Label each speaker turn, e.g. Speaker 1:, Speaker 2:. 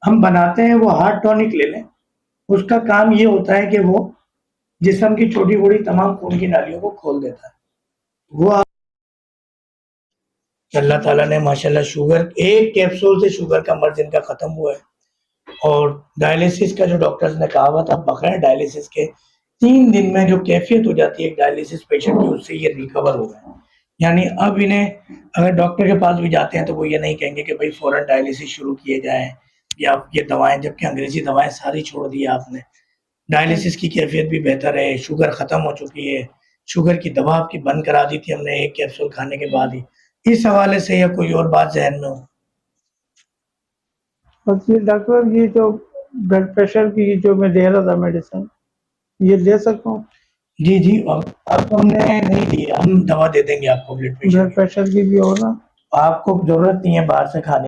Speaker 1: हम बनाते हैं वो हार्ट टॉनिक ले लें, उसका काम ये होता है कि वो जिस्म की छोटी-बड़ी तमाम खून की नालियों को खोल देता है। वो आप अल्लाह ताला ने माशाल्लाह शुगर एक कैप्सूल से शुगर का मर्ज़ इनका ख़त्म हुआ है और डायलिसिस का जो डॉक्टर्स ने कहा हुआ था बगैर डायलिसिस के 3 दिन में जो कैफ़ियत हो जाती है एक डायलिसिस पेशेंट की उससे ये रिकवर हो गए। यानी अब इन्हें अगर डॉक्टर के पास भी जाते हैं तो वो ये नहीं कहेंगे कि भई फ़ौरन डायलिसिस शुरू किए जाएँ या ये दवाएँ जबकि अंग्रेज़ी दवाएँ सारी छोड़ दी है आपने। डायलिसिस की कैफ़ियत भी बेहतर है, शुगर ख़त्म हो चुकी है, शुगर की दवा आपकी बंद करा दी थी हमने 1 कैप्सूल खाने के बाद ही। इस हवाले से या कोई और बात ज़हन में हो?
Speaker 2: जी डॉक्टर, ये जो ब्लड प्रेशर की जो मैं ले रहा था मेडिसिन, ये ले सकता हूँ?
Speaker 1: जी, जी। अब हमने नहीं दी है, हम दवा दे देंगे आपको ब्लड
Speaker 2: ब्लड
Speaker 1: प्रेशर
Speaker 2: प्रेशर की भी हो ना?
Speaker 1: आपको ज़रूरत नहीं है बाहर से खाने